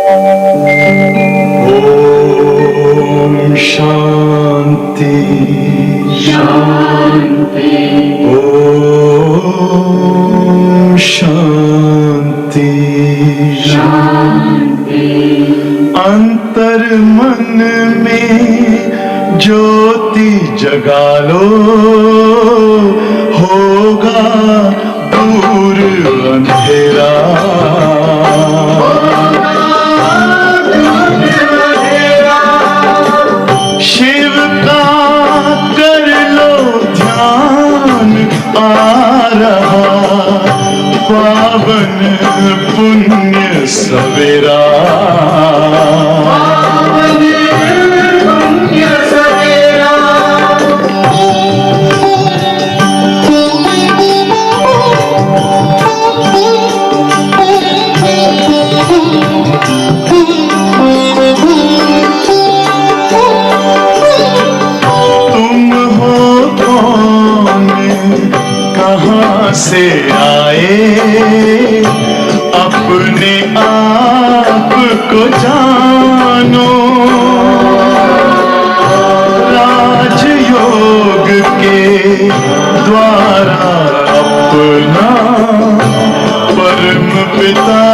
ओम शांति शांति। ओम शांति शांति। अंतर मन में ज्योति जगा लो, होगा दूर अंधेरा। शिव का कर लो ध्यान, आ रहा पावन पुण्य सवेरा। कहाँ से आए अपने आप को जानो, राजयोग के द्वारा अपना परम पिता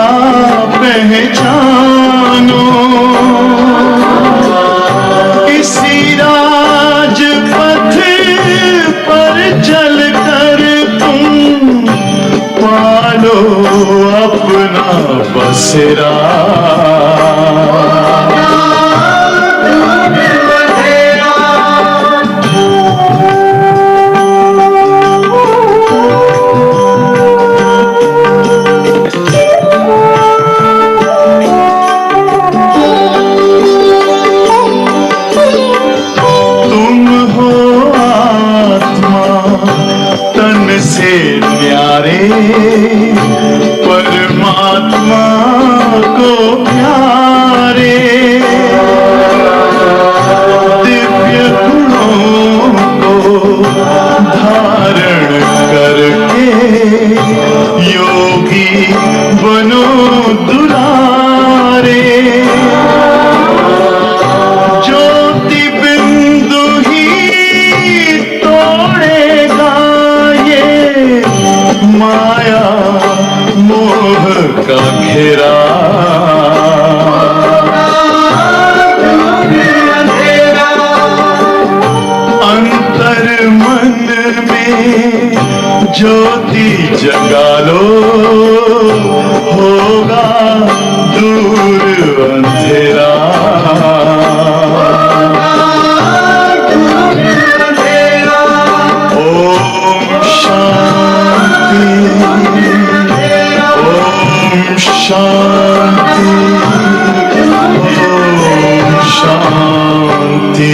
पहचानो। इसी राजपथ पर चल पालो अपना बसेरा। तुम हो आत्मा तन से न्यारे, परमात्मा को प्यारे। दिव्य गुणों को धारण करके योगी बनो दुलारे। ज्योति बिंदु ही तोड़ेगा ये माया मोह का घेरा। अंतर मन में ज्योति जगा लो, होगा दूर अंधेरा। ओम शांति शांति। ओम शांति।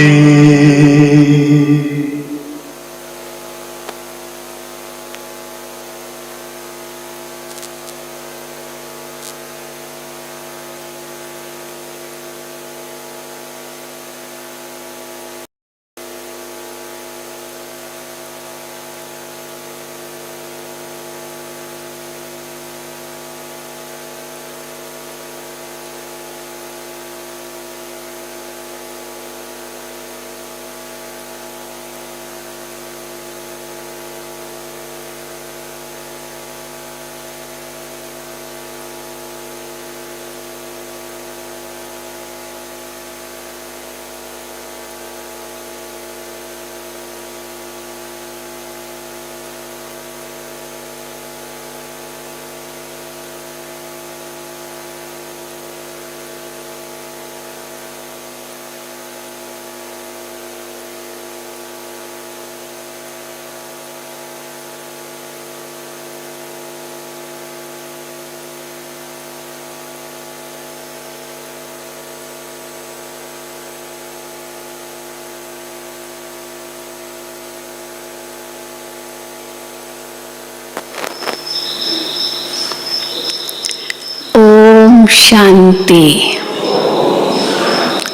शांति।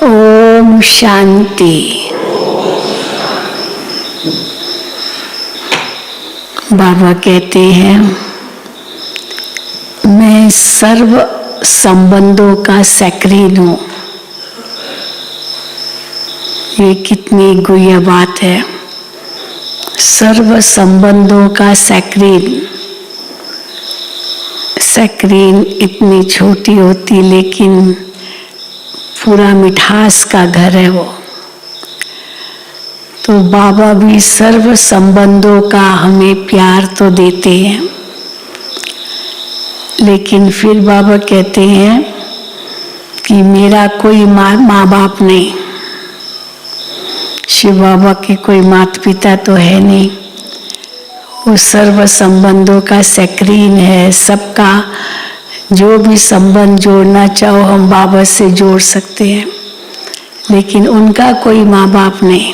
ओम शांति। बाबा कहते हैं मैं सर्व संबंधों का सैक्रीन हूं। ये कितनी गुह्य बात है। सर्व संबंधों का सैक्रीन। सैक्रीन इतनी छोटी होती लेकिन पूरा मिठास का घर है वो। तो बाबा भी सर्व संबंधों का हमें प्यार तो देते हैं, लेकिन फिर बाबा कहते हैं कि मेरा कोई माँ बाप नहीं। शिव बाबा के कोई माता पिता तो है नहीं। वो सर्व संबंधों का सैक्रीन है। सबका जो भी संबंध जोड़ना चाहो हम बाबा से जोड़ सकते हैं, लेकिन उनका कोई माँ बाप नहीं।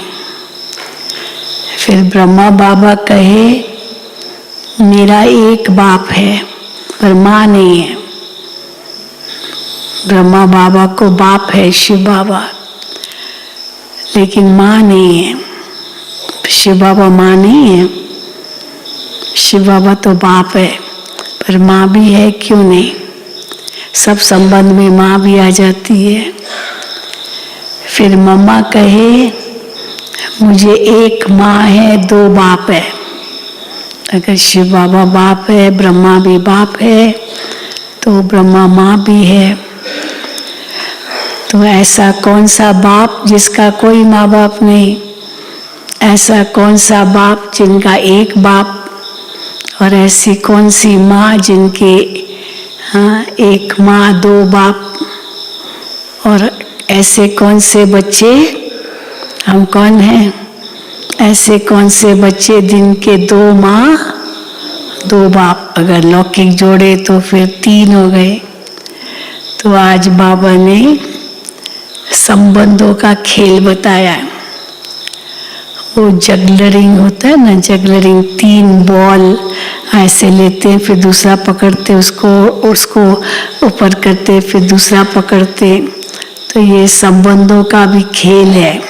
फिर ब्रह्मा बाबा कहे मेरा एक बाप है पर माँ नहीं है। ब्रह्मा बाबा को बाप है शिव बाबा, लेकिन माँ नहीं है। शिव बाबा माँ नहीं है। शिव बाबा तो बाप है पर माँ भी है, क्यों नहीं। सब संबंध में माँ भी आ जाती है। फिर मम्मा कहे मुझे एक माँ है दो बाप है। अगर शिव बाबा बाप है, ब्रह्मा भी बाप है, तो ब्रह्मा माँ भी है। तो ऐसा कौन सा बाप जिसका कोई माँ बाप नहीं? ऐसा कौन सा बाप जिनका एक बाप? और ऐसी कौन सी माँ जिनके एक माँ दो बाप? और ऐसे कौन से बच्चे? हम कौन हैं? ऐसे कौन से बच्चे जिनके दो माँ दो बाप? अगर लौकिक जोड़े तो फिर 3 हो गए। तो आज बाबा ने संबंधों का खेल बताया। वो जगलरिंग होता है ना, जगलरिंग 3 बॉल ऐसे लेते हैं, फिर दूसरा पकड़ते, उसको ऊपर करते, फिर दूसरा पकड़ते। तो ये संबंधों का भी खेल है।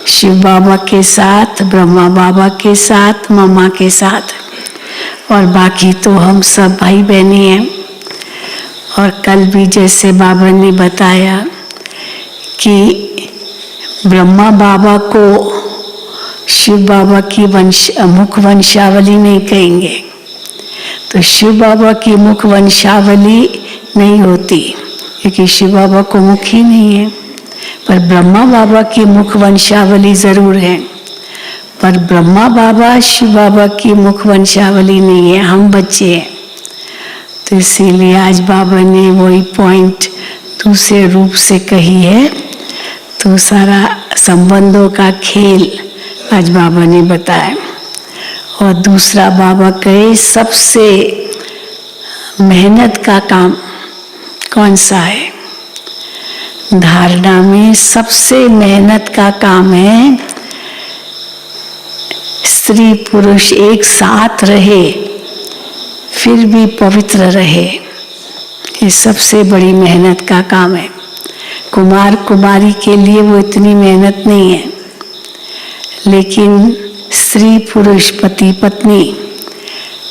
शिव बाबा के साथ, ब्रह्मा बाबा के साथ, मम्मा के साथ, और बाकी तो हम सब भाई बहनी हैं। और कल भी जैसे बाबा ने बताया कि ब्रह्मा बाबा को शिव बाबा की मुख वंशावली नहीं कहेंगे, तो शिव बाबा की मुख वंशावली नहीं होती क्योंकि शिव बाबा को मुख ही नहीं है। पर ब्रह्मा बाबा की मुख वंशावली जरूर है, पर ब्रह्मा बाबा शिव बाबा की मुख वंशावली नहीं है। हम बच्चे हैं। तो इसीलिए आज बाबा ने वही पॉइंट दूसरे रूप से कही है। तो सारा संबंधों का खेल आज बाबा ने बताया। और दूसरा बाबा कहे सबसे मेहनत का काम कौन सा है? धारणा में सबसे मेहनत का काम है स्त्री पुरुष एक साथ रहे फिर भी पवित्र रहे। ये सबसे बड़ी मेहनत का काम है। कुमार कुमारी के लिए वो इतनी मेहनत नहीं है, लेकिन स्त्री पुरुष पति पत्नी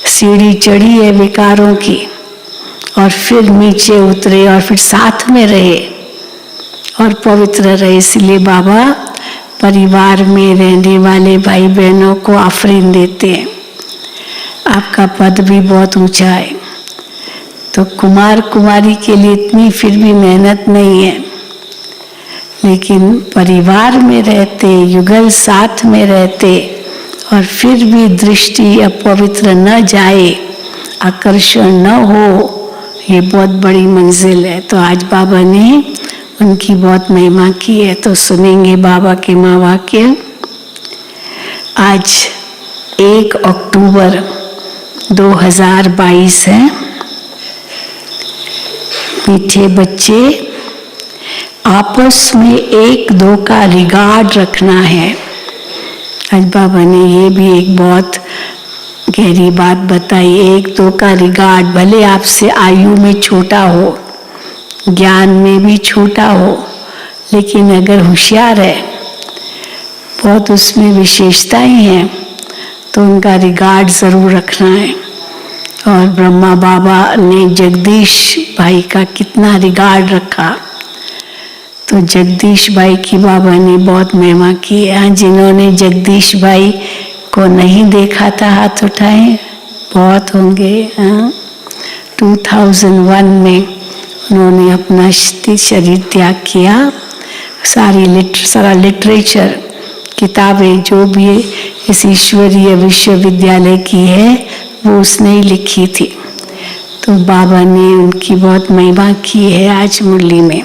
सीढ़ी चढ़ी है विकारों की, और फिर नीचे उतरे और फिर साथ में रहे और पवित्र रहे। इसलिए बाबा परिवार में रहने वाले भाई बहनों को आफरीन देते हैं। आपका पद भी बहुत ऊंचा है। तो कुमार कुमारी के लिए इतनी फिर भी मेहनत नहीं है, लेकिन परिवार में रहते, युगल साथ में रहते, और फिर भी दृष्टि अपवित्र न जाए, आकर्षण न हो, ये बहुत बड़ी मंजिल है। तो आज बाबा ने उनकी बहुत महिमा की है। तो सुनेंगे बाबा के महावाक्य। आज 1 अक्टूबर 2022 है। मीठे बच्चे, आपस में एक दो का रिगार्ड रखना है। आज बाबा ने ये भी एक बहुत गहरी बात बताई। एक दो का रिगार्ड, भले आपसे आयु में छोटा हो, ज्ञान में भी छोटा हो, लेकिन अगर होशियार है, बहुत उसमें विशेषताएं हैं, तो उनका रिगार्ड जरूर रखना है। और ब्रह्मा बाबा ने जगदीश भाई का कितना रिगार्ड रखा। तो जगदीश भाई की बाबा ने बहुत महिमा की। जिन्होंने जगदीश भाई को नहीं देखा था हाथ उठाएं, बहुत होंगे। 2001 में उन्होंने अपना शरीर त्याग किया। सारा लिटरेचर, किताबें जो भी इस ईश्वरीय विश्वविद्यालय की है वो उसने ही लिखी थी। तो बाबा ने उनकी बहुत महिमा की है आज मुरली में,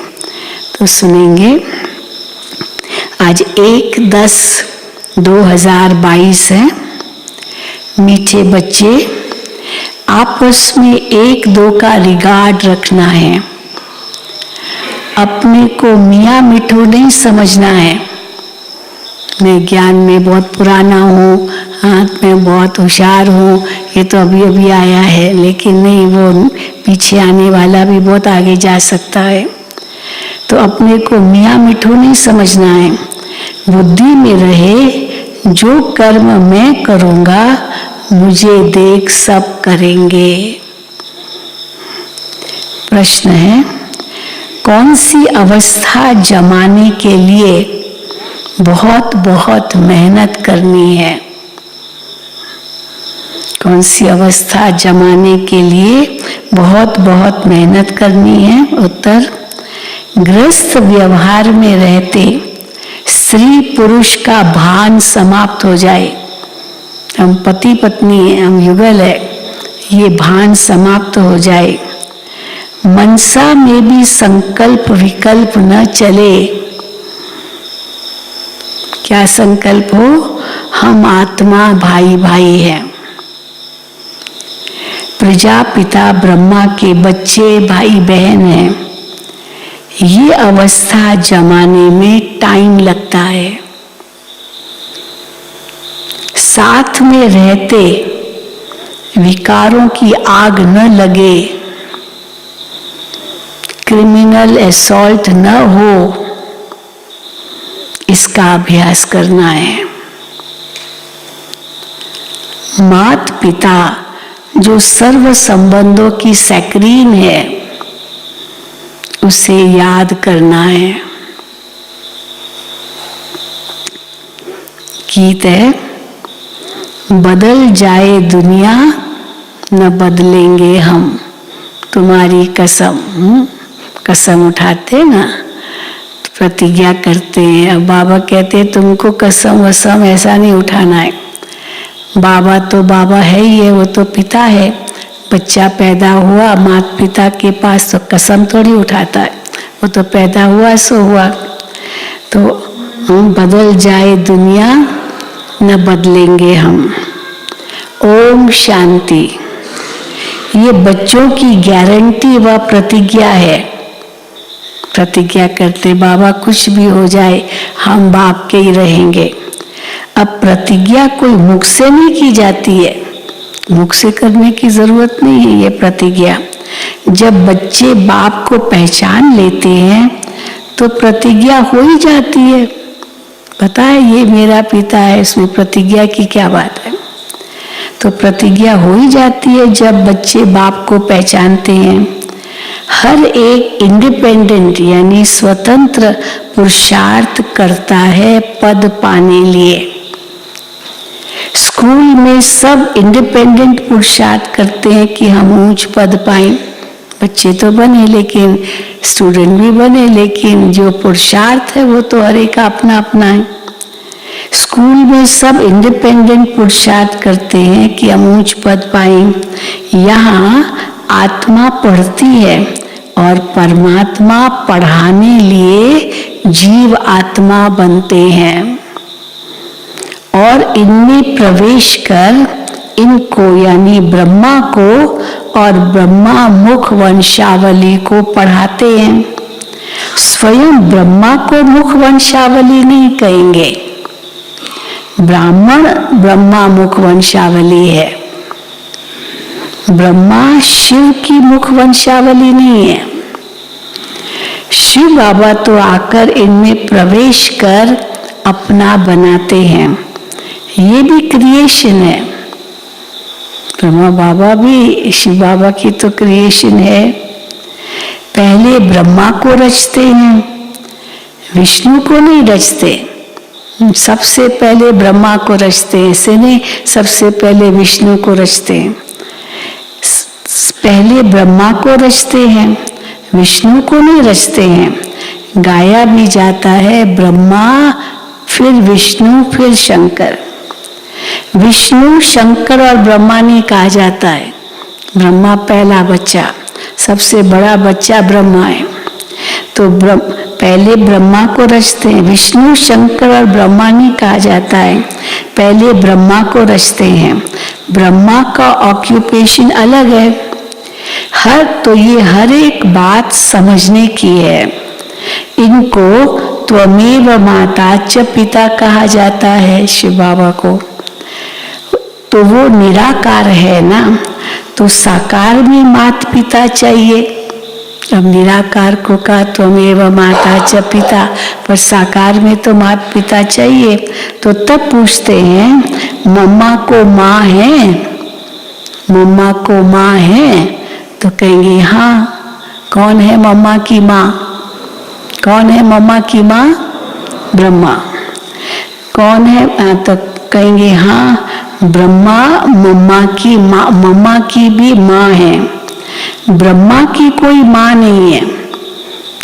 तो सुनेंगे। आज 1/10/2022 है। मीठे बच्चे, आपस में 1-2 का रिगार्ड रखना है। अपने को मियाँ मिठू नहीं समझना है। मैं ज्ञान में बहुत पुराना हूँ, हाथ में बहुत होशियार हूँ, ये तो अभी अभी आया है, लेकिन नहीं, वो पीछे आने वाला भी बहुत आगे जा सकता है। तो अपने को मियाँ मिठू नहीं समझना है। बुद्धि में रहे, जो कर्म मैं करूँगा मुझे देख सब करेंगे। प्रश्न है, कौन सी अवस्था जमाने के लिए बहुत बहुत मेहनत करनी है? कौन सी अवस्था जमाने के लिए बहुत बहुत मेहनत करनी है? उत्तर, गृहस्थ व्यवहार में रहते स्त्री पुरुष का भान समाप्त हो जाए। हम पति पत्नी हैं, हम युगल है, ये भान समाप्त हो जाए। मनसा में भी संकल्प विकल्प न चले। क्या संकल्प हो? हम आत्मा भाई भाई हैं, प्रजापिता ब्रह्मा के बच्चे भाई बहन हैं। ये अवस्था जमाने में टाइम लगता है। साथ में रहते विकारों की आग न लगे, क्रिमिनल असॉल्ट न हो, इसका अभ्यास करना है। मात पिता जो सर्व संबंधों की सैक्रीन है, उसे याद करना है। गीत है, बदल जाए दुनिया न बदलेंगे हम, तुम्हारी कसम। कसम उठाते ना, प्रतिज्ञा करते हैं। अब बाबा कहते हैं तुमको कसम वसम ऐसा नहीं उठाना है। बाबा तो बाबा है ही है, वो तो पिता है। बच्चा पैदा हुआ माता पिता के पास तो कसम थोड़ी उठाता है, वो तो पैदा हुआ सो हुआ। तो बदल जाए दुनिया न बदलेंगे हम। ओम शांति। ये बच्चों की गारंटी व प्रतिज्ञा है। प्रतिज्ञा करते बाबा कुछ भी हो जाए हम बाप के ही रहेंगे। अब प्रतिज्ञा कोई मुख से नहीं की जाती है, मुख से करने की जरूरत नहीं है। ये प्रतिज्ञा जब बच्चे बाप को पहचान लेते हैं तो प्रतिज्ञा हो ही जाती है। पता है ये मेरा पिता है, इसमें प्रतिज्ञा की क्या बात है। तो प्रतिज्ञा हो ही जाती है जब बच्चे बाप को पहचानते हैं। हर एक इंडिपेंडेंट यानी स्वतंत्र पुरुषार्थ करता है पद पाने लिए। स्कूल में सब इंडिपेंडेंट पुरुषार्थ करते हैं कि हम ऊंच पद पाएं। बच्चे तो बने लेकिन स्टूडेंट भी बने, लेकिन जो पुरुषार्थ है वो तो हर एक का अपना अपना है। स्कूल में सब इंडिपेंडेंट पुरुषार्थ करते हैं कि हम ऊंच पद पाएं। यहाँ आत्मा पढ़ती है और परमात्मा पढ़ाने लिए जीव आत्मा बनते हैं और इनमें प्रवेश कर इनको यानी ब्रह्मा को और ब्रह्मा मुख वंशावली को पढ़ाते हैं। स्वयं ब्रह्मा को मुख वंशावली नहीं कहेंगे, ब्राह्मण ब्रह्मा मुख वंशावली है। ब्रह्मा शिव की मुख वंशावली नहीं है। शिव बाबा तो आकर इनमें प्रवेश कर अपना बनाते हैं। ये भी क्रिएशन है। ब्रह्मा बाबा भी शिव बाबा की तो क्रिएशन है। पहले ब्रह्मा को रचते हैं, विष्णु को नहीं रचते। सबसे पहले ब्रह्मा को रचते हैं, ऐसे नहीं सबसे पहले विष्णु को रचते हैं। पहले ब्रह्मा को रचते हैं, विष्णु को नहीं रचते हैं। गाया भी जाता है ब्रह्मा फिर विष्णु फिर शंकर। विष्णु शंकर और ब्रह्मा नहीं कहा जाता है। ब्रह्मा पहला बच्चा, सबसे बड़ा बच्चा ब्रह्मा है। तो पहले ब्रह्मा को रचते हैं, विष्णु शंकर और ब्रह्मा नहीं कहा जाता है, पहले ब्रह्मा को रचते हैं। ब्रह्मा का ऑक्यूपेशन अलग है। ये हर एक बात समझने की है। इनको त्वमेव माता च पिता कहा जाता है शिव बाबा को। तो वो निराकार है ना, तो साकार में माता पिता चाहिए। अब निराकार को कहा त्वमेव माता च पिता, पर साकार में तो माता पिता चाहिए। तो तब पूछते हैं मम्मा को माँ है, मम्मा को माँ है? तो कहेंगे हाँ। कौन है मम्मा की माँ? कौन है मम्मा की माँ? ब्रह्मा। कौन है? तो कहेंगे हाँ, ब्रह्मा मम्मा की माँ, मम्मा की भी माँ है। ब्रह्मा की कोई माँ नहीं है,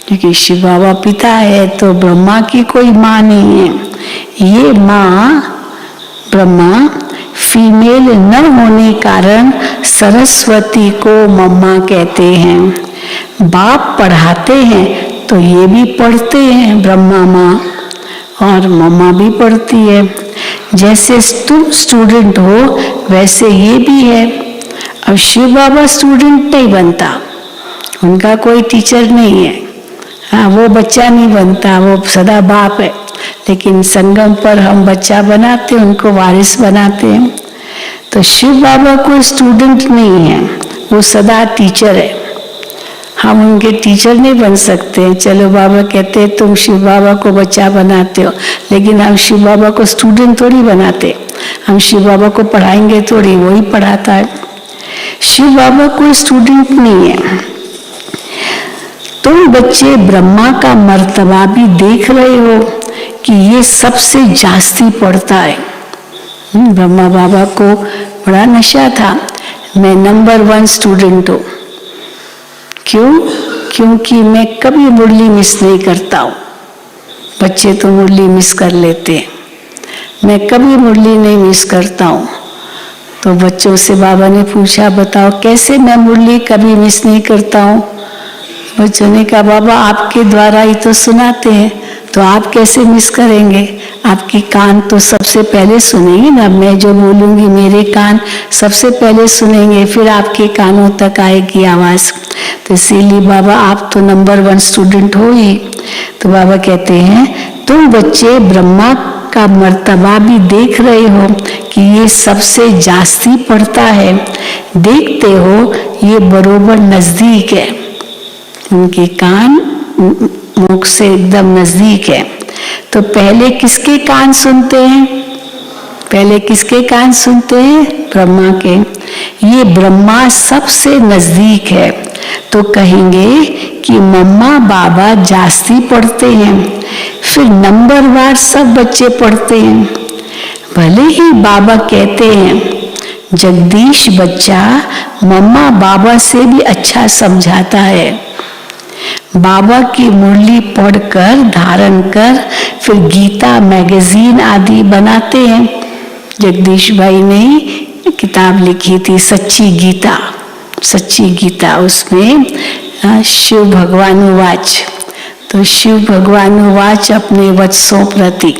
क्योंकि शिव बाबा पिता है, तो ब्रह्मा की कोई माँ नहीं है। ये माँ ब्रह्मा फीमेल न होने कारण सरस्वती को मम्मा कहते हैं। बाप पढ़ाते हैं तो ये भी पढ़ते हैं, ब्रह्मा माँ, और मम्मा भी पढ़ती है। जैसे तुम स्टूडेंट हो वैसे ये भी है। अब शिव बाबा स्टूडेंट नहीं बनता, उनका कोई टीचर नहीं है। हाँ, वो बच्चा नहीं बनता, वो सदा बाप है। लेकिन संगम पर हम बच्चा बनाते, उनको वारिस बनाते हैं। तो शिव बाबा कोई स्टूडेंट नहीं है, वो सदा टीचर है। हम उनके टीचर नहीं बन सकते। चलो बाबा कहते हैं तुम शिव बाबा को बच्चा बनाते हो, लेकिन हम शिव बाबा को स्टूडेंट थोड़ी बनाते। हम शिव बाबा को पढ़ाएंगे थोड़ी, वही पढ़ाता है। शिव बाबा कोई स्टूडेंट नहीं है। तुम बच्चे ब्रह्मा का मर्तबा भी देख रहे हो कि ये सबसे जास्ती पढ़ता है। ब्रह्मा बाबा को बड़ा नशा था, मैं नंबर 1 स्टूडेंट हूँ। क्यों? क्योंकि मैं कभी मुरली मिस नहीं करता हूँ। बच्चे तो मुरली मिस कर लेते हैं, मैं कभी मुरली नहीं मिस करता हूँ। तो बच्चों से बाबा ने पूछा बताओ कैसे मैं मुरली कभी मिस नहीं करता हूँ? बच्चों ने कहा बाबा आपके द्वारा ही तो सुनाते हैं, तो आप कैसे मिस करेंगे? आपकी कान तो सबसे पहले सुनेंगे ना, मैं जो बोलूंगी मेरे कान सबसे पहले सुनेंगे, फिर आपके कानों तक आएगी आवाज। तो इसीलिए बाबा आप तो नंबर 1 स्टूडेंट हो ही। तो बाबा कहते हैं तुम बच्चे ब्रह्मा का मर्तबा भी देख रहे हो कि ये सबसे जास्ती पढ़ता है। देखते हो ये बरोबर नजदीक है, उनके कान मुख से एकदम नजदीक है। तो पहले किसके कान सुनते हैं? पहले किसके कान सुनते हैं? ब्रह्मा के। ये ब्रह्मा सबसे नजदीक है, तो कहेंगे कि मम्मा बाबा जास्ती पढ़ते हैं, फिर नंबरवार सब बच्चे पढ़ते हैं। भले ही बाबा कहते हैं जगदीश बच्चा मम्मा बाबा से भी अच्छा समझाता है। बाबा की मुरली पढ़कर धारण कर फिर गीता मैगजीन आदि बनाते हैं। जगदीश भाई ने किताब लिखी थी सच्ची गीता, सच्ची गीता। उसमें शिव भगवानुवाच, तो शिव भगवानुवाच अपने वत्सों प्रति,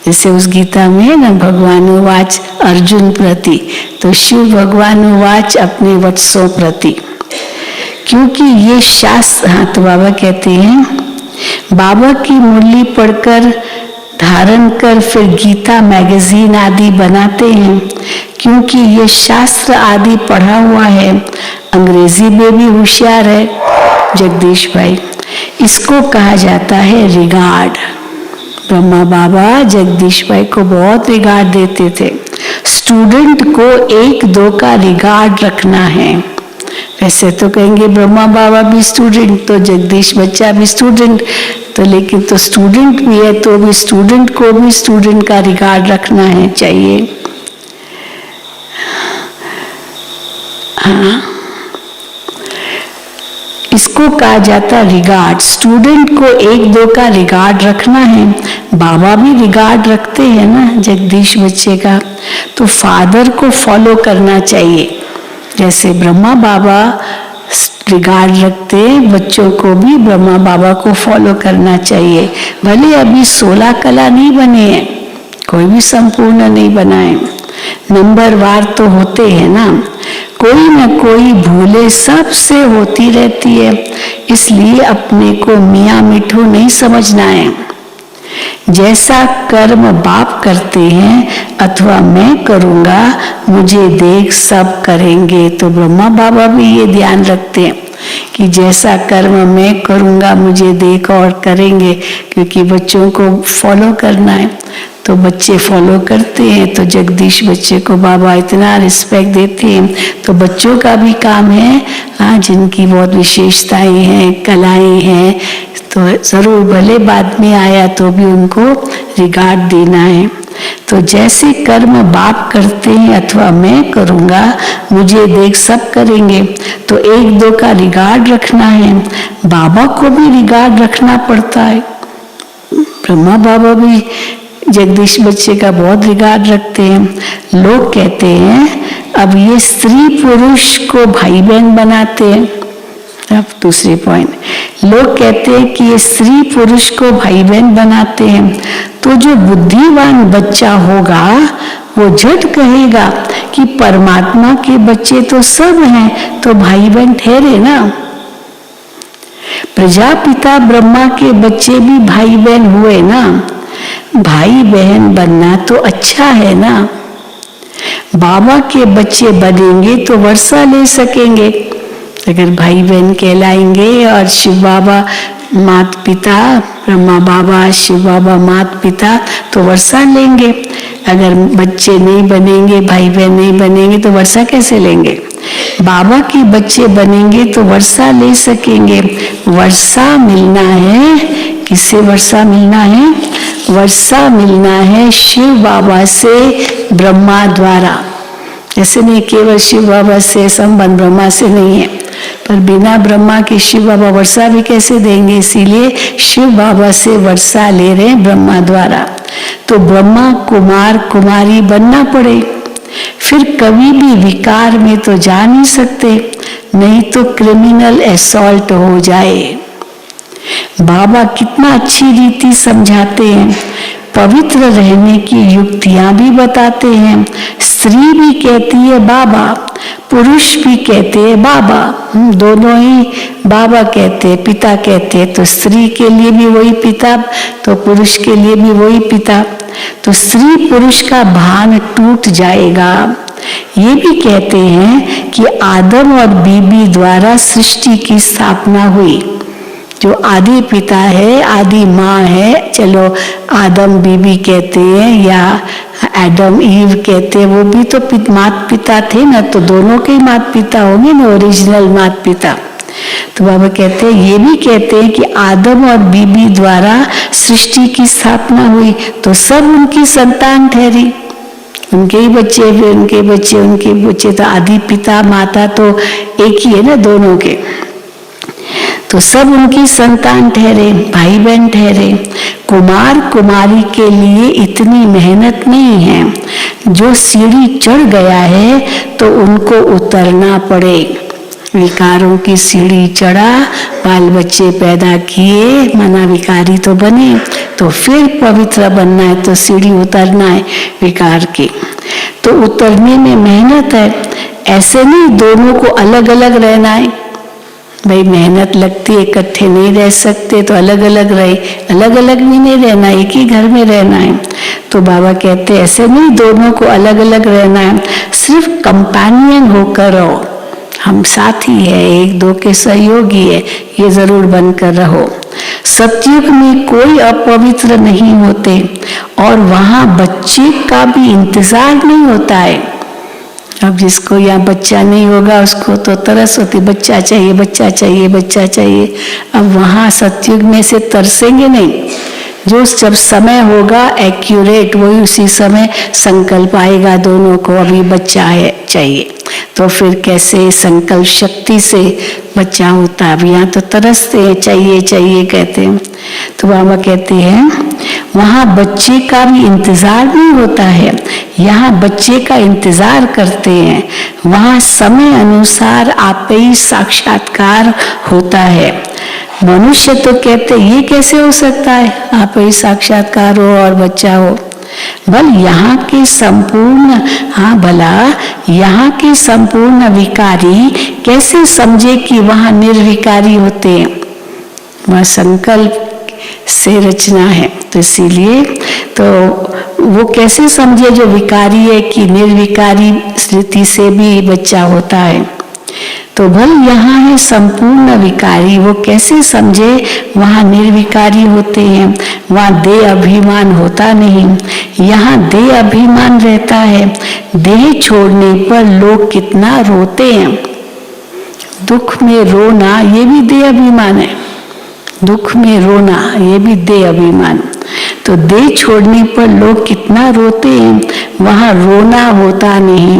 जैसे उस गीता में ना भगवानुवाच अर्जुन प्रति, तो शिव भगवानुवाच अपने वत्सों प्रति। क्योंकि ये शास्त्र, हाँ तो बाबा कहते हैं बाबा की मुरली पढ़कर धारण कर फिर गीता मैगजीन आदि बनाते हैं, क्योंकि ये शास्त्र आदि पढ़ा हुआ है। अंग्रेजी में भी होशियार है जगदीश भाई। इसको कहा जाता है रिगार्ड। ब्रह्मा बाबा जगदीश भाई को बहुत रिगार्ड देते थे। स्टूडेंट को एक दो का रिगार्ड रखना है। वैसे तो कहेंगे ब्रह्मा बाबा भी स्टूडेंट, तो जगदीश बच्चा भी स्टूडेंट, तो लेकिन तो स्टूडेंट भी है, तो भी स्टूडेंट को भी स्टूडेंट का रिगार्ड रखना है चाहिए। हाँ, इसको कहा जाता है रिगार्ड। स्टूडेंट को एक दो का रिगार्ड रखना है। बाबा भी रिगार्ड रखते हैं ना जगदीश बच्चे का, तो फादर को फॉलो करना चाहिए। जैसे ब्रह्मा बाबा रिगार्ड रखते हैं, बच्चों को भी ब्रह्मा बाबा को फॉलो करना चाहिए। भले अभी 16 कला नहीं बने हैं, कोई भी संपूर्ण नहीं बनाए, नंबर वार तो होते हैं ना, कोई न कोई भूले सबसे होती रहती है, इसलिए अपने को मियाँ मिठू नहीं समझना है। जैसा कर्म बाप करते हैं अथवा मैं करूँगा, मुझे देख सब करेंगे। तो ब्रह्मा बाबा भी ये ध्यान रखते हैं कि जैसा कर्म मैं करूँगा मुझे देख और करेंगे, क्योंकि बच्चों को फॉलो करना है, तो बच्चे फॉलो करते हैं। तो जगदीश बच्चे को बाबा इतना रिस्पेक्ट देते हैं, तो बच्चों का भी काम है, हाँ, जिनकी बहुत विशेषताएं हैं, कलाएं हैं, तो जरूर भले बाद में आया तो भी उनको रिगार्ड देना है। तो जैसे कर्म बाप करते हैं अथवा मैं करूँगा, मुझे देख सब करेंगे, तो एक दो का रिगार्ड रखना है। बाबा को भी रिगार्ड रखना पड़ता है। ब्रह्मा बाबा भी जगदीश बच्चे का बहुत रिगार्ड रखते हैं। लोग कहते हैं अब ये स्त्री पुरुष को भाई बहन बनाते हैं। अब दूसरी पॉइंट, लोग कहते हैं कि ये स्त्री पुरुष को भाई बहन बनाते हैं, तो जो बुद्धिमान बच्चा होगा वो झट कहेगा कि परमात्मा के बच्चे तो सब हैं, तो भाई बहन ठहरे ना। प्रजापिता ब्रह्मा के बच्चे भी भाई बहन हुए ना, भाई बहन बनना तो अच्छा है ना। बाबा के बच्चे बनेंगे तो वर्षा ले सकेंगे, अगर भाई बहन कहलाएंगे। और शिव बाबा माता पिता, ब्रह्मा बाबा शिव बाबा माता पिता, तो वर्षा लेंगे। अगर बच्चे नहीं बनेंगे, भाई बहन नहीं बनेंगे, तो वर्षा कैसे लेंगे। बाबा के बच्चे बनेंगे तो वर्षा ले सकेंगे। वर्षा मिलना है, किससे वर्षा मिलना है, वर्षा मिलना है शिव बाबा से ब्रह्मा द्वारा। ऐसे नहीं केवल शिव बाबा से संबंध ब्रह्मा से नहीं है, पर बिना ब्रह्मा के शिव बाबा वर्षा भी कैसे देंगे, इसीलिए शिव बाबा से वर्षा ले रहे हैं ब्रह्मा द्वारा। तो ब्रह्मा कुमार कुमारी बनना पड़े, फिर कभी भी विकार में तो जा नहीं सकते, नहीं तो क्रिमिनल असॉल्ट हो जाए। बाबा कितना अच्छी रीति समझाते हैं, पवित्र रहने की युक्तियां भी बताते हैं। स्त्री भी कहती है बाबा, पुरुष भी कहते हैं बाबा, दोनों ही बाबा कहते हैं, पिता कहते हैं। तो स्त्री के लिए भी वही पिता, तो पुरुष के लिए भी वही पिता। तो स्त्री पुरुष का भान टूट जाएगा। ये भी कहते हैं कि आदम और बीबी द्वारा सृष्टि की स्थापना हुई। जो आदि पिता है, आदि माँ है, चलो आदम बीबी कहते हैं या एडम ईव कहते हैं, वो भी तो माता पिता थे ना, तो दोनों के माता पिता होंगे ना, ओरिजिनल माता पिता। तो बाबा कहते हैं, ये भी कहते हैं कि आदम और बीबी द्वारा सृष्टि की स्थापना हुई, तो सब उनकी संतान ठहरी, उनके ही बच्चे, फिर उनके बच्चे, उनके बच्चे, तो आदि पिता माता तो एक ही है ना दोनों के, तो सब उनकी संतान ठहरे, भाई बहन ठहरे। कुमार कुमारी के लिए इतनी मेहनत नहीं है। जो सीढ़ी चढ़ गया है तो उनको उतरना पड़े। विकारों की सीढ़ी चढ़ा, बाल बच्चे पैदा किए, मना विकारी तो बने, तो फिर पवित्र बनना है तो सीढ़ी उतरना है विकार की। तो उतरने में मेहनत है, ऐसे नहीं दोनों को अलग अलग रहना है। भाई मेहनत लगती है, इकट्ठे नहीं रह सकते, तो अलग अलग रहे, अलग अलग भी नहीं रहना, एक ही घर में रहना है। तो बाबा कहते हैं ऐसे नहीं दोनों को अलग अलग रहना है, सिर्फ कंपेनियन होकर रहो। हम साथी है, एक दो के सहयोगी है, ये जरूर बनकर रहो। सतयुग में कोई अपवित्र नहीं होते और वहां बच्चे का भी इंतजार नहीं होता है। अब जिसको यहाँ बच्चा नहीं होगा उसको तो तरस होती, बच्चा चाहिए बच्चा चाहिए बच्चा चाहिए। अब वहां सतयुग में से तरसेंगे नहीं, जो जब समय होगा एक्यूरेट वही उसी समय संकल्प आएगा दोनों को अभी बच्चा है चाहिए, तो फिर कैसे संकल्प शक्ति से बच्चा होता है। अब यहाँ तो तरसते हैं चाहिए चाहिए कहते हैं। तो बाबा कहते हैं वहां बच्चे का भी इंतजार नहीं होता है, यहाँ बच्चे का इंतजार करते हैं। वहां समय अनुसार आप ही साक्षात्कार होता है। मनुष्य तो कहते ये कैसे हो सकता है, आप ही साक्षात्कार हो और बच्चा हो। बल यहाँ के संपूर्ण, हाँ भला यहाँ के संपूर्ण विकारी कैसे समझे कि वहाँ निर्विकारी होते हैं। वह संकल्प से रचना है, तो इसीलिए तो वो कैसे समझे जो विकारी है कि निर्विकारी स्थिति से भी बच्चा होता है। तो भल यहाँ है संपूर्ण विकारी, वो कैसे समझे वहाँ निर्विकारी होते हैं। वहाँ देह अभिमान होता नहीं, यहाँ देह अभिमान रहता है। देह छोड़ने पर लोग कितना रोते हैं, दुख में रोना ये भी देह अभिमान है, दुख में रोना ये भी देह अभिमान। तो देह छोड़ने पर लोग कितना रोते हैं, वहाँ रोना होता नहीं।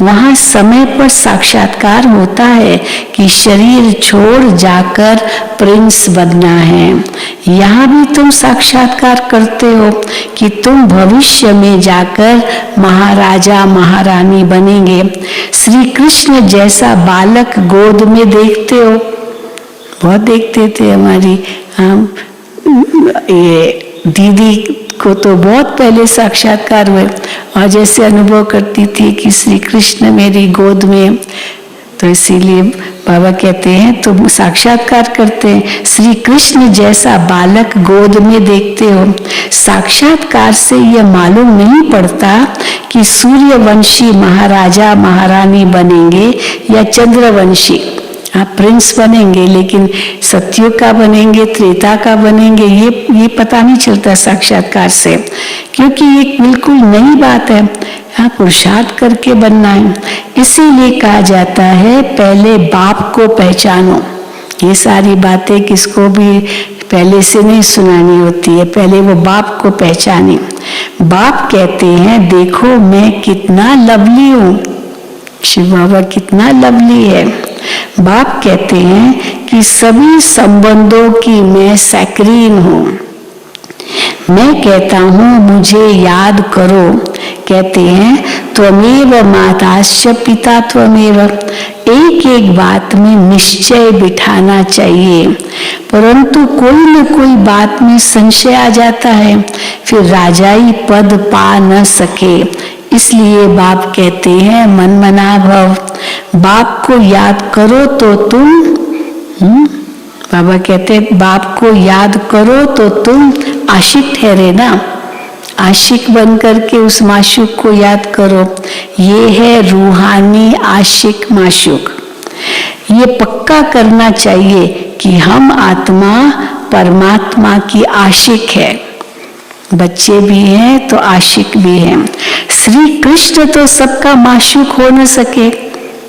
वहाँ समय पर साक्षात्कार होता है कि शरीर छोड़ जाकर प्रिंस बनना है। यहाँ भी तुम साक्षात्कार करते हो कि तुम भविष्य में जाकर महाराजा महारानी बनेंगे। श्री कृष्ण जैसा बालक गोद में देखते हो, बहुत देखते थे हमारी हम ये दीदी को तो बहुत पहले साक्षात्कार हुए और जैसे अनुभव करती थी कि श्री कृष्ण मेरी गोद में, तो इसीलिए बाबा कहते हैं तुम साक्षात्कार करते हैं। श्री कृष्ण जैसा बालक गोद में देखते हो। साक्षात्कार से यह मालूम नहीं पड़ता कि सूर्यवंशी महाराजा महारानी बनेंगे या चंद्रवंशी आप प्रिंस बनेंगे, लेकिन सतयुग का बनेंगे त्रेता का बनेंगे ये पता नहीं चलता साक्षात्कार से, क्योंकि ये बिल्कुल नई बात है। हाँ, पुरुषार्थ करके बनना है। इसीलिए कहा जाता है पहले बाप को पहचानो। ये सारी बातें किसको भी पहले से नहीं सुनानी होती है, पहले वो बाप को पहचाने। बाप कहते हैं देखो मैं कितना लवली हूँ, शिव बाबा कितना लवली है। बाप कहते हैं कि सभी संबंधों की मैं सैक्रीन हूँ। मैं कहता हूँ मुझे याद करो, कहते हैं त्वमेव माताश्च पिता त्वमेव। एक एक बात में निश्चय बिठाना चाहिए, परंतु कोई न कोई बात में संशय आ जाता है, फिर राजाई पद पा न सके। इसलिए बाप कहते हैं मन मना भव। बाप को याद करो तो तुम बाबा कहते हैं बाप को याद करो तो तुम आशिक ठहरे ना। आशिक बन करके उस माशूक को याद करो। ये है रूहानी आशिक माशूक। ये पक्का करना चाहिए कि हम आत्मा परमात्मा की आशिक है। बच्चे भी हैं तो आशिक भी हैं। श्री कृष्ण तो सबका माशूक हो न सके,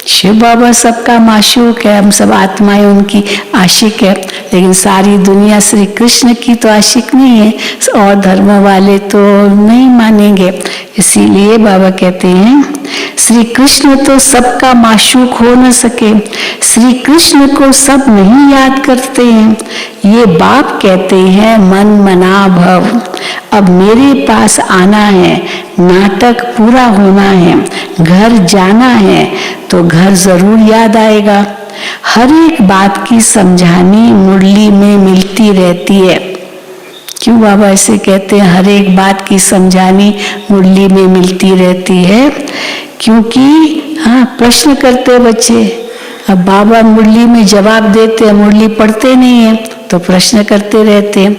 शिव बाबा सबका माशूक है, हम सब आत्माएं उनकी आशिक है, लेकिन सारी दुनिया श्री कृष्ण की तो आशिक नहीं है और धर्म वाले तो नहीं मानेंगे। इसीलिए बाबा कहते हैं श्री कृष्ण तो सबका माशूक हो न सके, श्री कृष्ण को सब नहीं याद करते हैं। ये बाप कहते हैं मन मना भव। अब मेरे पास आना है, नाटक पूरा होना है, घर जाना है, तो घर जरूर याद आएगा। हर एक बात की समझानी मुरली में मिलती रहती है। क्यों बाबा ऐसे कहते हैं हर एक बात की समझानी मुरली में मिलती रहती है? क्योंकि हाँ प्रश्न करते बच्चे, अब बाबा मुरली में जवाब देते हैं, मुरली पढ़ते नहीं है, तो प्रश्न करते रहते हैं।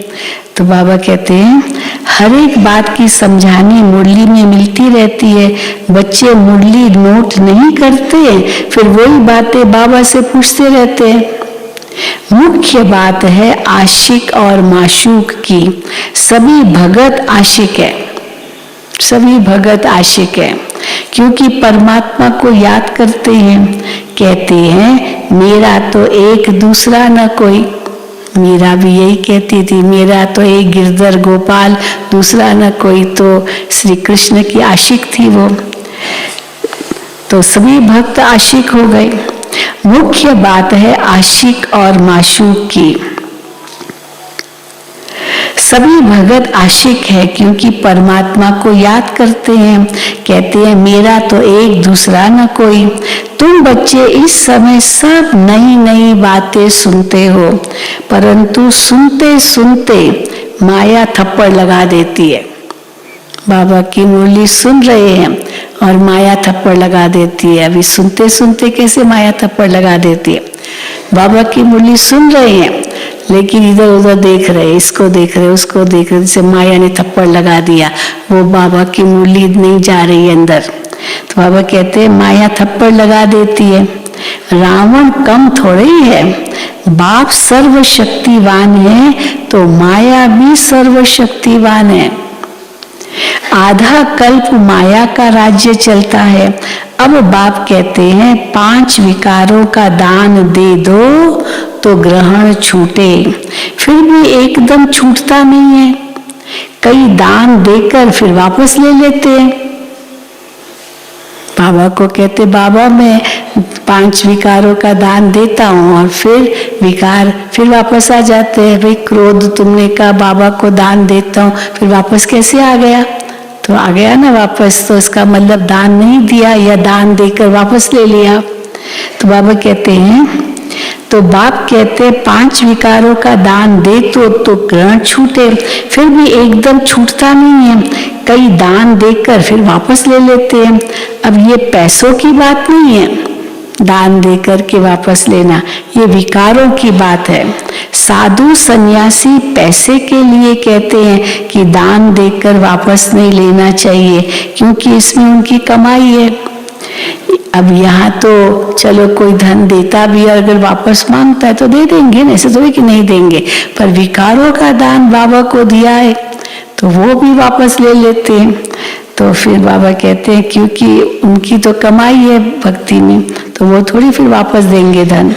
तो बाबा कहते हैं हर एक बात की समझानी मुरली में मिलती रहती है। बच्चे मुरली नोट नहीं करते, फिर वही बातें बाबा से पूछते रहते हैं। मुख्य बात है आशिक और माशूक की। सभी भगत आशिक है, सभी भगत आशिक है, क्योंकि परमात्मा को याद करते हैं। कहते हैं मेरा तो एक दूसरा न कोई। मीरा भी यही कहती थी, मेरा तो एक गिरधर गोपाल, दूसरा न कोई। तो श्री कृष्ण की आशिक थी वो। तो सभी भक्त आशिक हो गए। मुख्य बात है आशिक और माशूक की। सभी भगत आशिक है, क्योंकि परमात्मा को याद करते हैं। कहते हैं मेरा तो एक दूसरा न कोई। तुम बच्चे इस समय सब नई नई बातें सुनते हो, परंतु सुनते सुनते माया थप्पड़ लगा देती है। बाबा की मुरली सुन रहे हैं और माया थप्पड़ लगा देती है। अभी सुनते सुनते कैसे माया थप्पड़ लगा देती है। बाबा की मुरली सुन रहे हैं लेकिन इधर उधर देख रहे, इसको देख रहे, उसको देख रहे, जैसे माया ने थप्पड़ लगा दिया। वो बाबा की मुरली नहीं जा रही है अंदर। तो बाबा कहते हैं माया थप्पड़ लगा देती है। रावण कम थोड़े ही है, बाप सर्वशक्तिवान है तो माया भी सर्वशक्तिवान है। आधा कल्प माया का राज्य चलता है। अब बाप कहते हैं 5 विकारों का दान दे दो तो ग्रहण छूटे। फिर भी एकदम छूटता नहीं है। कई दान देकर फिर वापस ले लेते हैं। बाबा को कहते बाबा मैं 5 विकारों का दान देता हूँ और फिर विकार फिर वापस आ जाते हैं। भाई क्रोध तुमने कहा बाबा को दान देता हूँ, फिर वापस कैसे आ गया? तो आ गया ना वापस, तो इसका मतलब दान नहीं दिया या दान देकर वापस ले लिया। तो बाबा कहते हैं, तो बाप कहते 5 विकारों का दान दे तो ग्रहण छूटे। फिर भी एकदम छूटता नहीं है। कई दान देकर फिर वापस ले लेते हैं। अब ये पैसों की बात नहीं है, दान देकर के वापस लेना, ये विकारों की बात है। साधु सन्यासी पैसे के लिए कहते हैं कि दान देकर वापस नहीं लेना चाहिए, क्योंकि इसमें उनकी कमाई है। अब यहाँ तो चलो कोई धन देता भी है, अगर वापस मांगता है तो दे देंगे ना, ऐसे थोड़ी कि नहीं देंगे। पर विकारों का दान बाबा को दिया है तो वो भी वापस ले लेते हैं। तो फिर बाबा कहते हैं क्योंकि उनकी तो कमाई है भक्ति में, तो वो थोड़ी फिर वापस देंगे धन।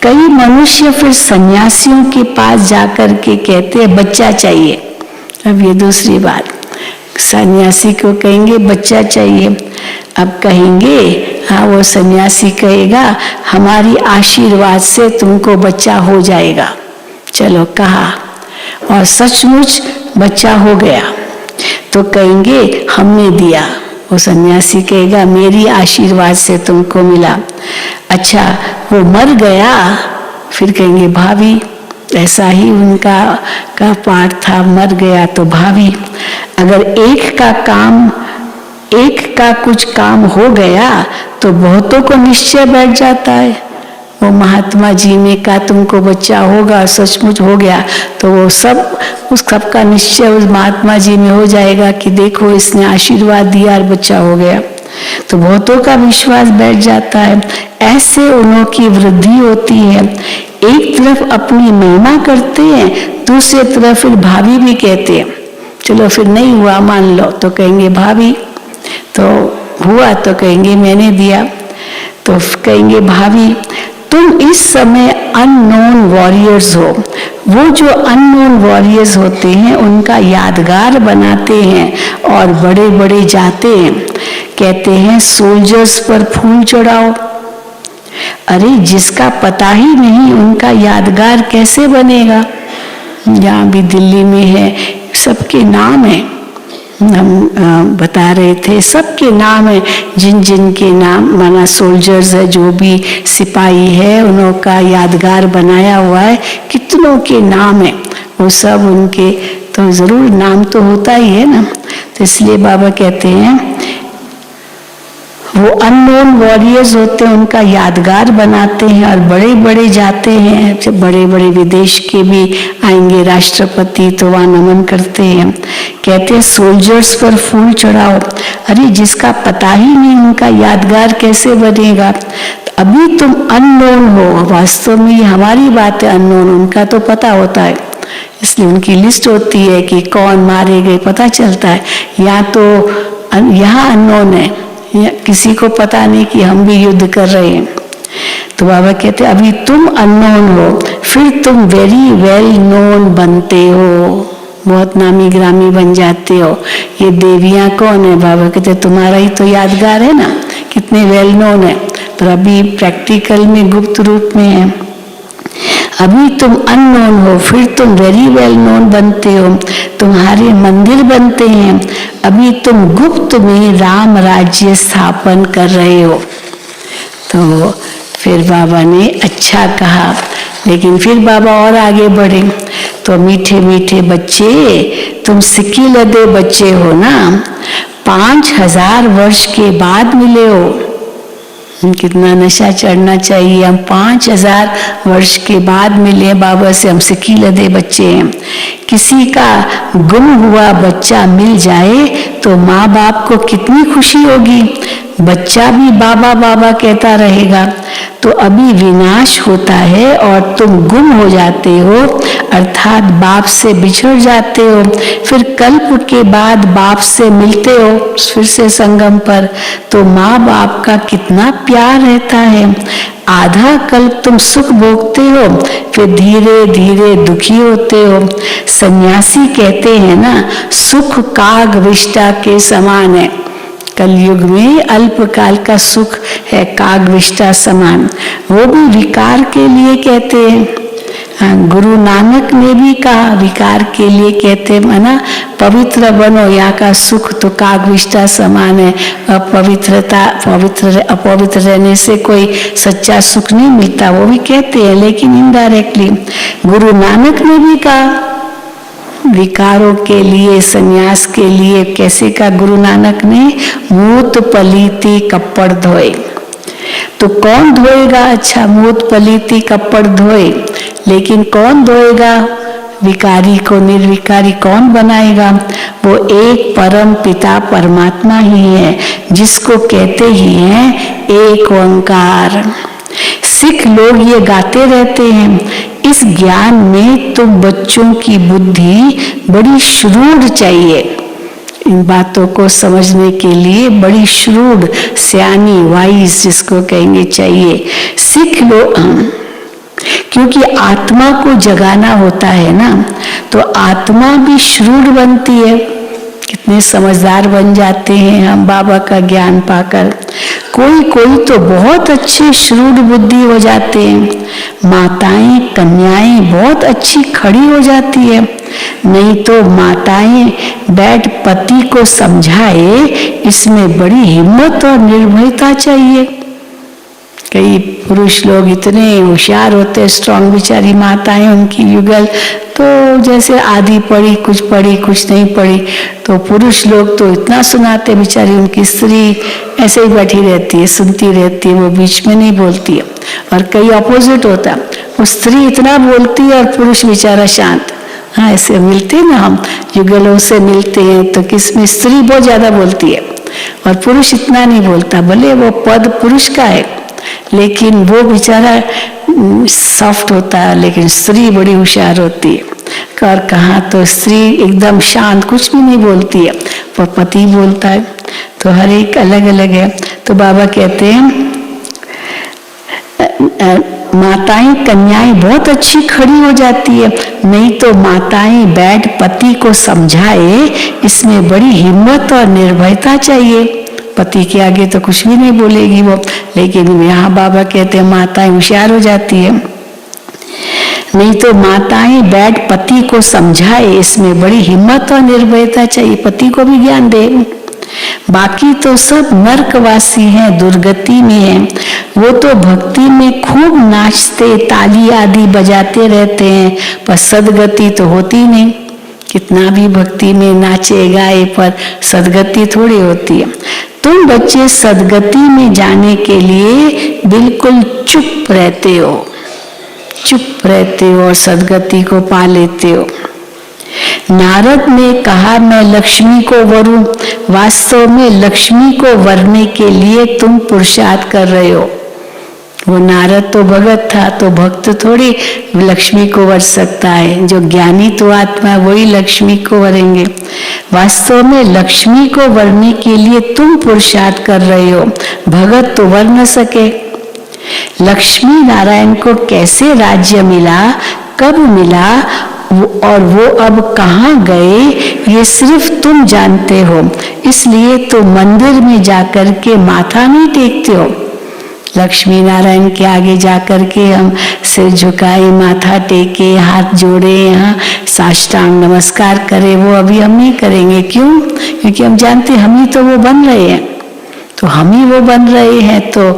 कई मनुष्य फिर सन्यासियों के पास जाकर के कहते हैं बच्चा चाहिए। अब ये दूसरी बात, सन्यासी को कहेंगे बच्चा चाहिए। अब कहेंगे, हाँ वो सन्यासी कहेगा हमारी आशीर्वाद से तुमको बच्चा हो जाएगा। चलो कहा और सचमुच बच्चा हो गया तो कहेंगे हमने दिया। वो सन्यासी कहेगा मेरी आशीर्वाद से तुमको मिला। अच्छा वो मर गया, फिर कहेंगे भाभी, ऐसा ही उनका का पाठ था, मर गया तो भाभी। अगर एक का कुछ काम हो गया तो बहुतों को निश्चय बैठ जाता है। वो महात्मा जी ने कहा तुमको बच्चा होगा, सचमुच हो गया, तो वो सब उस सबका निश्चय उस महात्मा जी में हो जाएगा कि देखो इसने आशीर्वाद दिया और बच्चा हो गया। तो बहुतों का विश्वास बैठ जाता है। ऐसे उन्हों की वृद्धि होती है। एक तरफ अपनी महिमा करते हैं, दूसरी तरफ फिर भाभी भी कहते हैं। चलो फिर नहीं हुआ मान लो तो कहेंगे भाभी, तो हुआ तो कहेंगे मैंने दिया। तो कहेंगे भाभी तुम इस समय अननोन वॉरियर्स हो। वो जो अननोन वॉरियर्स होते हैं उनका यादगार बनाते हैं और बड़े बड़े जाते हैं, कहते हैं सोल्जर्स पर फूल चढ़ाओ। अरे जिसका पता ही नहीं उनका यादगार कैसे बनेगा? यहाँ भी दिल्ली में है, सबके नाम है, हम बता रहे थे सबके नाम है, जिन जिन के नाम माना सोल्जर्स है, जो भी सिपाही है उन्हों का यादगार बनाया हुआ है, कितनों के नाम है, वो सब उनके तो जरूर नाम तो होता ही है ना। तो इसलिए बाबा कहते हैं वो अननोन वॉरियर्स होते हैं, उनका यादगार बनाते हैं और बड़े बड़े जाते हैं, जब बड़े बड़े विदेश के भी आएंगे राष्ट्रपति तो वहाँ नमन करते हैं, कहते हैं सोल्जर्स पर फूल चढ़ाओ। अरे जिसका पता ही नहीं उनका यादगार कैसे बनेगा। अभी तुम अननोन हो, वास्तव में ये हमारी बात है अननोन, उनका तो पता होता है, इसलिए उनकी लिस्ट होती है कि कौन मारे गए पता चलता है। या तो यहाँ अननोन है, किसी को पता नहीं कि हम भी युद्ध कर रहे हैं। तो बाबा कहते अभी तुम अननोन हो, फिर तुम वेरी वेल नोन बनते हो, बहुत नामी ग्रामी बन जाते हो। ये देवियां कौन है? बाबा कहते तुम्हारा ही तो यादगार है ना, कितने वेल नोन है, पर अभी प्रैक्टिकल में गुप्त रूप में है। अभी तुम अननोन हो, फिर तुम वेरी वेल नोन बनते हो, तुम्हारे मंदिर बनते हैं। अभी तुम गुप्त में राम राज्य स्थापन कर रहे हो। तो फिर बाबा ने अच्छा कहा, लेकिन फिर बाबा और आगे बढ़े। तो मीठे मीठे बच्चे, तुम सिक्की लदे बच्चे हो ना, 5000 वर्ष के बाद मिले हो। कितना नशा चढ़ना चाहिए, हम 5000 वर्ष के बाद मिले बाबा से, हम सिक्की लदे बच्चे हैं। किसी का गुम हुआ बच्चा मिल जाए तो माँ बाप को कितनी खुशी होगी, बच्चा भी बाबा बाबा कहता रहेगा। तो अभी विनाश होता है और तुम गुम हो जाते हो, अर्थात बाप से बिछड़ जाते हो, फिर कल्प के बाद बाप से मिलते हो फिर से संगम पर। तो माँ बाप का कितना प्यार रहता है। आधा कल्प तुम सुख भोगते हो, फिर धीरे धीरे दुखी होते हो। सन्यासी कहते हैं ना, सुख काग विष्टा के समान है। कलयुग में अल्पकाल का सुख है काग विष्टा समान, वो भी विकार के लिए कहते हैं। गुरु नानक ने भी कहा विकार के लिए कहते हैं, ना पवित्र बनो, यहाँ का सुख तो काग विष्टा समान है। अपवित्र रहने से कोई सच्चा सुख नहीं मिलता, वो भी कहते हैं, लेकिन इनडायरेक्टली। गुरु नानक ने भी कहा विकारों के लिए, संन्यास के लिए। कैसे का गुरु नानक ने, मूत पलीती कपड़ धोए। तो कौन धोएगा? अच्छा, मूत पलीती कपड़ धोए, लेकिन कौन धोएगा? विकारी को निर्विकारी कौन बनाएगा? वो एक परम पिता परमात्मा ही है, जिसको कहते ही हैं एक ओंकार। सिख लोग ये गाते रहते हैं, इस ज्ञान में तो बच्चों की बुद्धि बड़ी श्रूड चाहिए। इन बातों को समझने के लिए बड़ी श्रूड, सियानी, वाइज जिसको कहेंगे चाहिए। सिख लोग, क्योंकि आत्मा को जगाना होता है ना, तो आत्मा भी श्रूड बनती है। कितने समझदार बन जाते हैं हम बाबा का ज्ञान पाकर। कोई कोई तो बहुत अच्छे श्रूड बुद्धि हो जाते हैं। माताएं, कन्याएं बहुत अच्छी खड़ी हो जाती है। नहीं तो माताएं बैठ पति को समझाए, इसमें बड़ी हिम्मत और निर्भयता चाहिए। कई पुरुष लोग इतने होशियार होते हैं, स्ट्रांग, बेचारी माताएं उनकी युगल तो जैसे आधी पढ़ी कुछ नहीं पढ़ी। तो पुरुष लोग तो इतना सुनाते, बेचारी उनकी स्त्री ऐसे ही बैठी रहती है, सुनती रहती है, वो बीच में नहीं बोलती है। और कई अपोजिट होता, वो स्त्री इतना बोलती है और पुरुष बेचारा शांत। हाँ, ऐसे मिलते हैं ना, हम युगलों से मिलते हैं तो किसमें स्त्री बहुत ज्यादा बोलती है और पुरुष इतना नहीं बोलता। भले वो पद पुरुष का है, लेकिन वो बेचारा सॉफ्ट होता है, लेकिन स्त्री बड़ी होशियार होती है। और कहाँ तो स्त्री एकदम शांत, कुछ भी नहीं बोलती है, पर पति बोलता है। तो हर एक अलग अलग है। तो बाबा कहते हैं माताएं, कन्याएं बहुत अच्छी खड़ी हो जाती है। नहीं तो माताएं बैठ पति को समझाए, इसमें बड़ी हिम्मत और निर्भयता चाहिए। पति के आगे तो कुछ भी नहीं बोलेगी वो, लेकिन यहाँ बाबा कहते हैं माताएं होशियार हो जाती है। नहीं तो माताएं बैठ पति को समझाए, इसमें बड़ी हिम्मत और निर्भयता चाहिए, पति को भी ज्ञान दे। बाकी तो सब नरकवासी हैं, दुर्गति में हैं। वो तो भक्ति में खूब नाचते, ताली आदि बजाते रहते हैं, पर सदगति तो होती नहीं। कितना भी भक्ति में नाचे गाए, पर सदगति थोड़ी होती है। तुम बच्चे सदगति में जाने के लिए बिल्कुल चुप रहते हो, चुप रहते हो और सदगति को पा लेते हो। नारद ने कहा मैं लक्ष्मी को वरूं, वास्तव में लक्ष्मी को वरने के लिए तुम पुरुषार्थ कर रहे हो। वो नारद तो भगत था, तो भक्त थोड़ी लक्ष्मी को वर सकता है। जो ज्ञानी तो आत्मा वही लक्ष्मी को वरेंगे। वास्तव में लक्ष्मी को वरने के लिए तुम पुरुषार्थ कर रहे हो, भगत तो वर न सके। लक्ष्मी नारायण को कैसे राज्य मिला, कब मिला और वो अब कहाँ गए, ये सिर्फ तुम जानते हो। इसलिए तो मंदिर में जाकर के माथा नहीं टेकते हो। लक्ष्मी नारायण के आगे जाकर के हम सिर झुकाए, माथा टेके, हाथ जोड़े, यहाँ साष्टांग नमस्कार करें, वो अभी हम नहीं करेंगे। क्यों? क्योंकि हम जानते हम ही तो वो बन रहे हैं। तो हम ही वो बन रहे हैं तो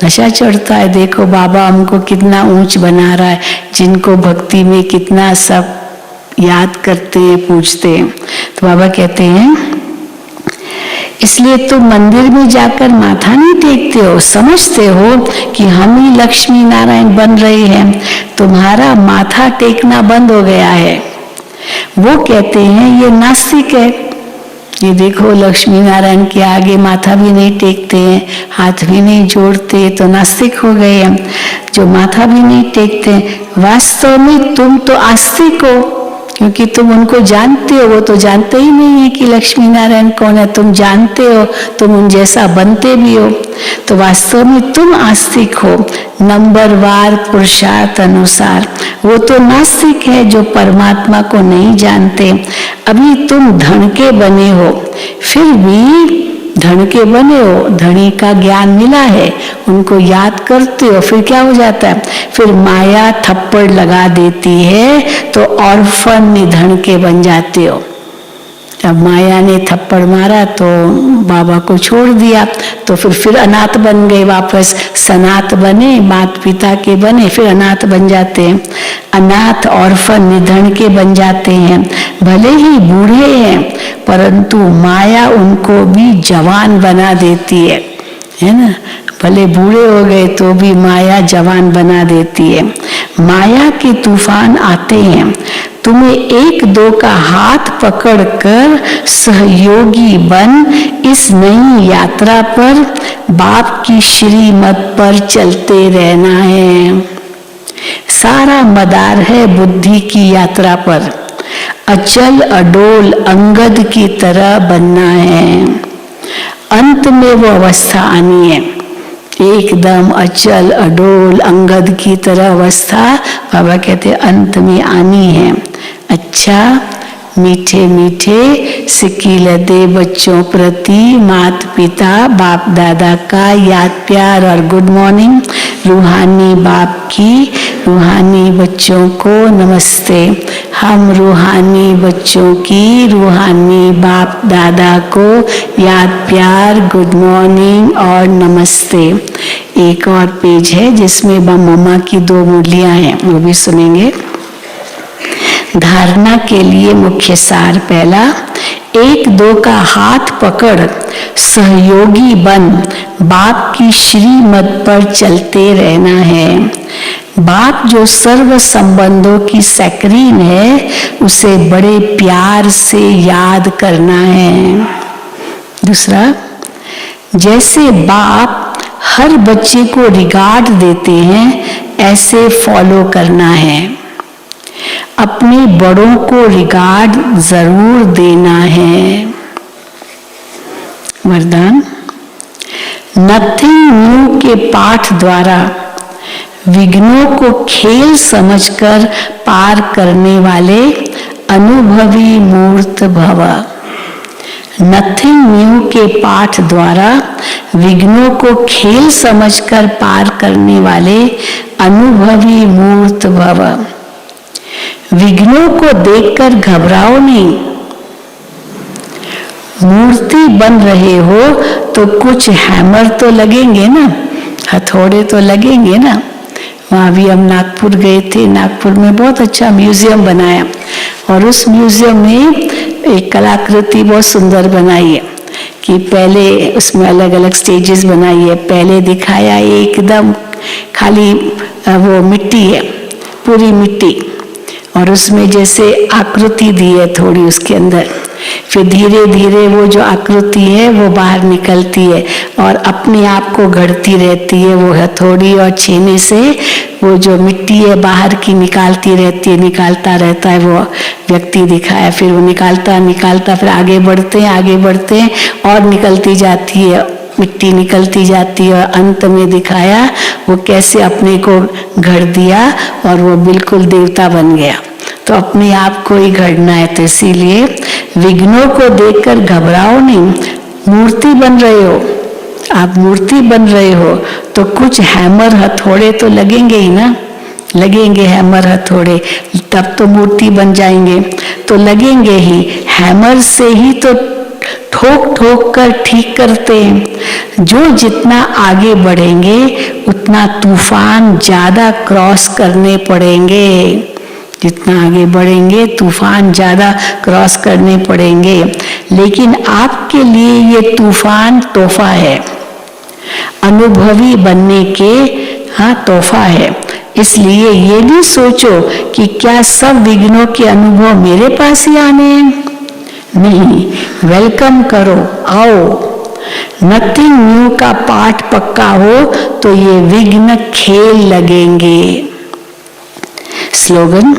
नशा चढ़ता है। देखो बाबा हमको कितना ऊंच बना रहा है, जिनको भक्ति में कितना सब याद करते हैं, पूछते हैं। तो बाबा कहते हैं इसलिए तो मंदिर में जाकर माथा नहीं टेकते हो, समझते हो कि हम ही लक्ष्मी नारायण बन रहे हैं, तुम्हारा माथा टेकना बंद हो गया है। वो कहते हैं ये नास्तिक है। ये देखो लक्ष्मी नारायण के आगे माथा भी नहीं टेकते हैं, हाथ भी नहीं जोड़ते, तो नास्तिक हो गए हम। जो माथा भी नहीं टेकते, वास्तव में तुम तो आस्तिक हो, क्योंकि तुम उनको जानते हो। वो तो जानते ही नहीं है कि लक्ष्मी नारायण कौन है। तुम जानते हो, तुम उन जैसा बनते भी हो। तो वास्तव में तुम आस्तिक हो, नंबरवार पुरुषार्थ अनुसार। वो तो नास्तिक है जो परमात्मा को नहीं जानते। अभी तुम धन के बने हो, फिर भी धन के बने हो, धनी का ज्ञान मिला है, उनको याद करते हो, फिर क्या हो जाता है, फिर माया थप्पड़ लगा देती है तो ऑर्फन निधन के बन जाते हो। अब माया ने थप्पड़ मारा तो बाबा को छोड़ दिया, तो फिर अनाथ बन गए, वापस सनाथ बने, माता पिता के बने, फिर अनाथ बन जाते हैं। अनाथ ऑर्फन निधन के बन जाते हैं। भले ही बूढ़े हैं परंतु माया उनको भी जवान बना देती है ना। भले बूढ़े हो गए तो भी माया जवान बना देती है। माया के तूफान आते हैं, तुम्हें एक दो का हाथ पकड़कर सहयोगी बन इस नई यात्रा पर बाप की श्रीमत पर चलते रहना है। सारा मदार है बुद्धि की यात्रा पर, अचल अडोल अंगद की तरह बनना है। अंत में वो अवस्था आनी है, एकदम अचल अडोल अंगद की तरह अवस्था बाबा कहते अंत में आनी है। अच्छा मीठे मीठे सिकीलते बच्चों प्रति माता पिता बाप दादा का याद प्यार और गुड मॉर्निंग। रूहानी बाप की रूहानी बच्चों को नमस्ते। हम रूहानी बच्चों की रूहानी बाप दादा को याद प्यार गुड मॉर्निंग और नमस्ते। एक और पेज है जिसमें मम्मा की 2 मुरलियां हैं, वो भी सुनेंगे। धारणा के लिए मुख्य सार पहला, 1-2 का हाथ पकड़ सहयोगी बन बाप की श्रीमत पर चलते रहना है। बाप जो सर्व संबंधों की सैक्रीन है उसे बड़े प्यार से याद करना है। दूसरा, जैसे बाप हर बच्चे को रिगार्ड देते हैं ऐसे फॉलो करना है। अपने बड़ों को रिगार्ड जरूर देना है। वरदान, नथिंग न्यू के पाठ द्वारा विघ्नों को खेल समझकर पार करने वाले अनुभवी मूर्त भव। नथिंग न्यू के पाठ द्वारा विघ्नों को खेल समझकर पार करने वाले अनुभवी मूर्त भव। विघ्नों को देखकर घबराओ नहीं। मूर्ति बन रहे हो तो कुछ हैमर तो लगेंगे ना, हथौड़े तो लगेंगे ना। वहाँ भी हम नागपुर गए थे, नागपुर में बहुत अच्छा म्यूजियम बनाया और उस म्यूजियम में एक कलाकृति बहुत सुंदर बनाई है कि पहले उसमें अलग अलग स्टेजेस बनाई है। पहले दिखाया एकदम खाली वो मिट्टी है, पूरी मिट्टी, और उसमें जैसे आकृति दी है थोड़ी उसके अंदर। फिर धीरे धीरे वो जो आकृति है वो बाहर निकलती है और अपने आप को गढ़ती रहती है। वो हथौड़ी और छेने से वो जो मिट्टी है बाहर की निकालती रहती है, निकालता रहता है वो व्यक्ति दिखाया। फिर वो निकालता फिर आगे बढ़ते हैं और निकलती जाती है, मिट्टी निकलती जाती है, और अंत में दिखाया वो कैसे अपने को गढ़ दिया और वो बिल्कुल देवता बन गया। तो अपने आप को ही गढ़ना है। तो इसीलिए विघ्नों को देखकर घबराओ नहीं। मूर्ति बन रहे हो आप, मूर्ति बन रहे हो तो कुछ हैमर हथौड़े तो लगेंगे ही ना, लगेंगे हैमर हथौड़े, तब तो मूर्ति बन जाएंगे। तो लगेंगे ही, हैमर से ही तो ठोक ठोक कर ठीक करते हैं। जो जितना आगे बढ़ेंगे उतना तूफान ज्यादा क्रॉस करने पड़ेंगे। जितना आगे बढ़ेंगे तूफान ज्यादा क्रॉस करने पड़ेंगे। लेकिन आपके लिए ये तूफान तोहफा है, अनुभवी बनने के तोहफा है। इसलिए ये भी सोचो कि क्या सब विघ्नों के अनुभव मेरे पास ही आने हैं? नहीं, वेलकम करो, आओ। नथिंग न्यू का पाठ पक्का हो तो ये विघ्न खेल लगेंगे। स्लोगन,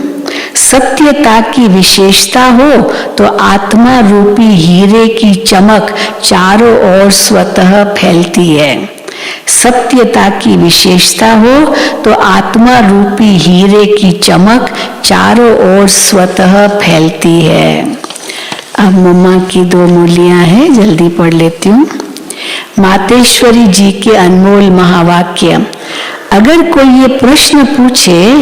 सत्यता की विशेषता हो तो आत्मा रूपी हीरे की चमक चारों ओर स्वतः फैलती है। सत्यता की विशेषता हो तो आत्मा रूपी हीरे की चमक चारों ओर स्वतः फैलती है। अब मम्मा की 2 मुरलियां हैं, जल्दी पढ़ लेती हूँ। मातेश्वरी जी के अनमोल महावाक्य। अगर कोई ये प्रश्न पूछे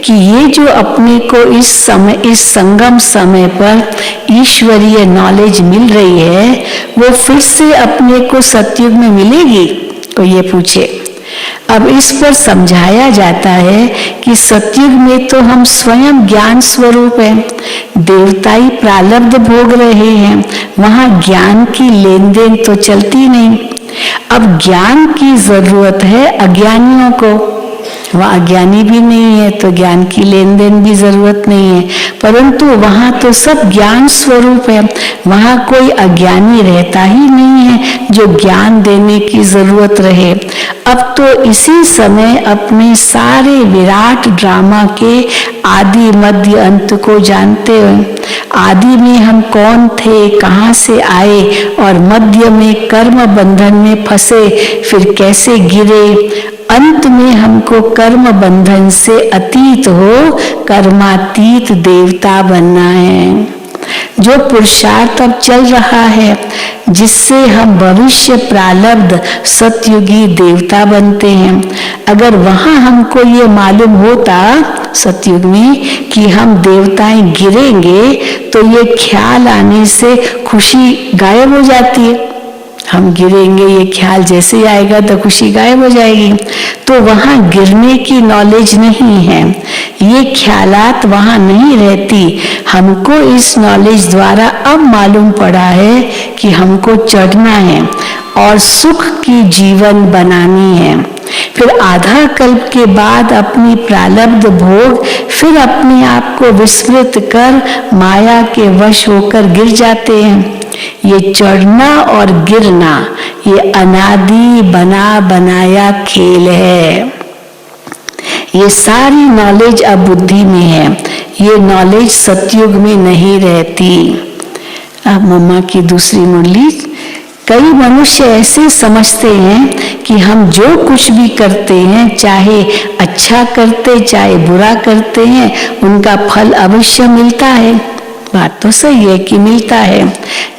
कि ये जो अपने को इस संगम समय पर ईश्वरीय नॉलेज मिल रही है वो फिर से अपने को सतयुग में मिलेगी, तो ये पूछे। अब इस पर समझाया जाता है कि सतयुग में तो हम स्वयं ज्ञान स्वरूप हैं, देवताई प्रारब्ध भोग रहे हैं, वहां ज्ञान की लेन देन तो चलती नहीं। अब ज्ञान की जरूरत है अज्ञानियों को, वह अज्ञानी भी नहीं है तो ज्ञान की लेन देन भी जरूरत नहीं है। परंतु वहां तो सब ज्ञान स्वरूप है, वहां कोई अज्ञानी रहता ही नहीं है जो ज्ञान देने की जरूरत रहे। अब तो इसी समय अपने सारे विराट ड्रामा के आदि मध्य अंत को जानते हो। आदि में हम कौन थे, कहाँ से आए, और मध्य में कर्म बंधन में फंसे, फिर कैसे गिरे। अंत में हमको कर्म बंधन से अतीत हो कर्मातीत देवता बनना है। जो पुरुषार्थ अब चल रहा है जिससे हम भविष्य प्रारब्ध सतयुगी देवता बनते हैं, अगर वहां हमको ये मालूम होता सतयुग में कि हम देवताएं गिरेंगे तो ये ख्याल आने से खुशी गायब हो जाती है। हम गिरेंगे ये ख्याल जैसे ही आएगा तो खुशी गायब हो जाएगी। तो वहां गिरने की नॉलेज नहीं है, ये ख्यालात वहां नहीं रहती। हमको इस नॉलेज द्वारा अब मालूम पड़ा है कि हमको चढ़ना है और सुख की जीवन बनानी है। फिर आधा कल्प के बाद अपनी प्रारब्ध भोग फिर अपने आप को विस्मृत कर माया के वश होकर गिर जाते हैं। ये चढ़ना और गिरना ये अनादि बना बनाया खेल है। ये सारी नॉलेज अब बुद्धि में है, ये नॉलेज सतयुग में नहीं रहती। अब मम्मा की दूसरी मुरली। कई मनुष्य ऐसे समझते हैं कि हम जो कुछ भी करते हैं, चाहे अच्छा करते चाहे बुरा करते हैं, उनका फल अवश्य मिलता है। बात तो सही है कि मिलता है।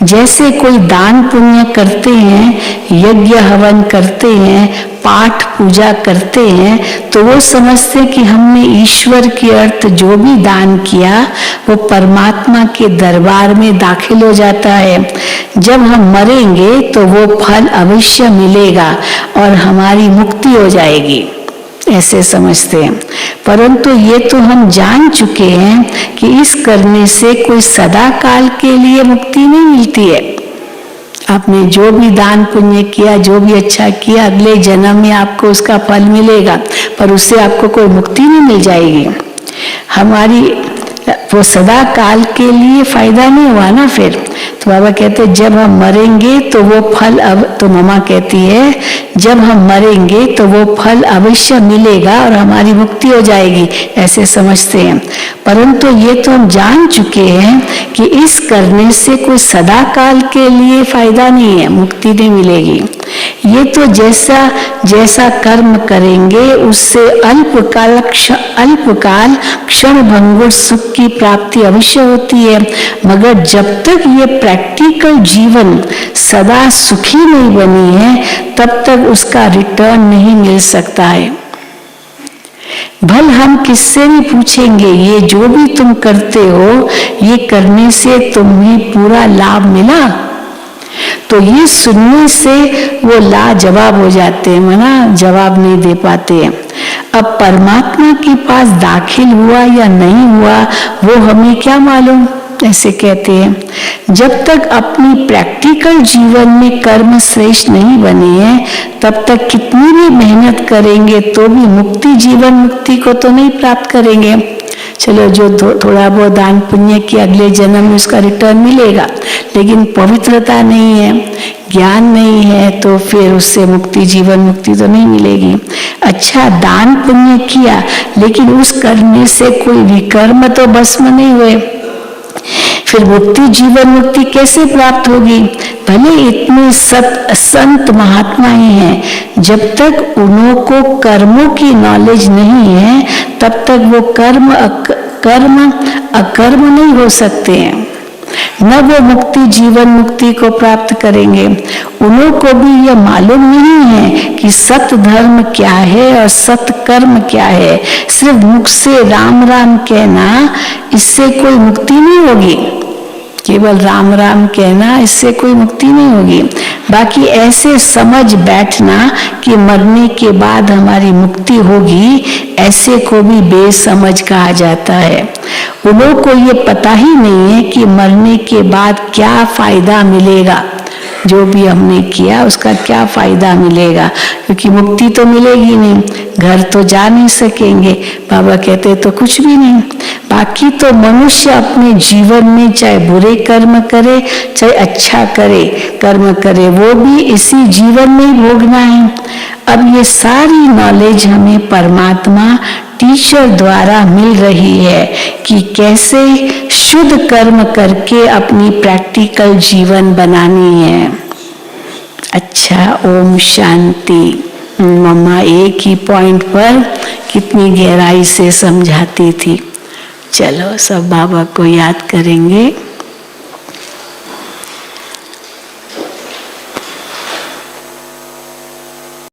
जैसे कोई दान पुण्य करते हैं, यज्ञ हवन करते हैं, पाठ पूजा करते हैं, तो वो समझते कि हमने ईश्वर के अर्थ जो भी दान किया वो परमात्मा के दरबार में दाखिल हो जाता है। जब हम मरेंगे तो वो फल अवश्य मिलेगा और हमारी मुक्ति हो जाएगी, ऐसे समझते हैं। परंतु ये तो हम जान चुके हैं कि इस करने से कोई सदा काल के लिए मुक्ति नहीं मिलती है। आपने जो भी दान पुण्य किया, जो भी अच्छा किया, अगले जन्म में आपको उसका फल मिलेगा, पर उससे आपको कोई मुक्ति नहीं मिल जाएगी। हमारी वो सदा काल के लिए फायदा नहीं हुआ ना। फिर तो बाबा कहते जब हम मरेंगे तो वो फल, अब तो मम्मा कहती है जब हम मरेंगे तो वो फल अवश्य मिलेगा और हमारी मुक्ति हो जाएगी, ऐसे समझते हैं। परंतु ये तो हम जान चुके हैं कि इस करने से कोई सदा काल के लिए फायदा नहीं है, मुक्ति नहीं मिलेगी। ये तो जैसा जैसा कर्म करेंगे उससे अल्पकाल क्षण भंगुर सुख की प्राप्ति अवश्य होती है, मगर जब तक ये प्रैक्टिकल जीवन सदा सुखी नहीं बनी है तब तक उसका रिटर्न नहीं मिल सकता है। भल हम किससे भी पूछेंगे ये जो भी तुम करते हो ये करने से तुम्हें पूरा लाभ मिला, तो ये सुनने से वो लाजवाब हो जाते हैं, मना जवाब नहीं दे पाते हैं। अब परमात्मा के पास दाखिल हुआ या नहीं हुआ वो हमें क्या मालूम, ऐसे कहते हैं। जब तक अपनी प्रैक्टिकल जीवन में कर्म श्रेष्ठ नहीं बने हैं तब तक कितनी भी मेहनत करेंगे तो भी मुक्ति, जीवन मुक्ति को तो नहीं प्राप्त करेंगे। चलो जो थोड़ा बहुत दान पुण्य की अगले जन्म में उसका रिटर्न मिलेगा, लेकिन पवित्रता नहीं है, ज्ञान नहीं है, तो फिर उससे मुक्ति, जीवन मुक्ति तो नहीं मिलेगी। अच्छा दान पुण्य किया लेकिन उस करने से कोई विकर्म तो भस्म नहीं हुए, फिर मुक्ति, जीवन मुक्ति कैसे प्राप्त होगी? भले इतने संत महात्मा ही हैं, जब तक उनको कर्मों की नॉलेज नहीं है तब तक वो कर्म अकर्म नहीं हो सकते हैं, न वो मुक्ति, जीवन मुक्ति को प्राप्त करेंगे। उन्हों को भी यह मालूम नहीं है कि सत धर्म क्या है और सत कर्म क्या है। सिर्फ मुख से राम राम कहना इससे कोई मुक्ति नहीं होगी, केवल राम राम कहना इससे कोई मुक्ति नहीं होगी। बाकी ऐसे समझ बैठना कि मरने के बाद हमारी मुक्ति होगी, ऐसे को भी बेसमझ कहा जाता है। उन लोगों को ये पता ही नहीं है कि मरने के बाद क्या फायदा मिलेगा, जो भी हमने किया उसका क्या फायदा मिलेगा, क्योंकि मुक्ति तो मिलेगी नहीं, घर तो जा नहीं सकेंगे। बाबा कहते तो कुछ भी नहीं। बाकी तो मनुष्य अपने जीवन में चाहे बुरे कर्म करे चाहे अच्छा करे कर्म करे, वो भी इसी जीवन में ही भोगना है। अब ये सारी नॉलेज हमें परमात्मा टीचर द्वारा मिल रही है कि कैसे शुद्ध कर्म करके अपनी प्रैक्टिकल जीवन बनानी है। अच्छा, ओम शांति। मम्मा एक ही पॉइंट पर कितनी गहराई से समझाती थी। चलो सब बाबा को याद करेंगे।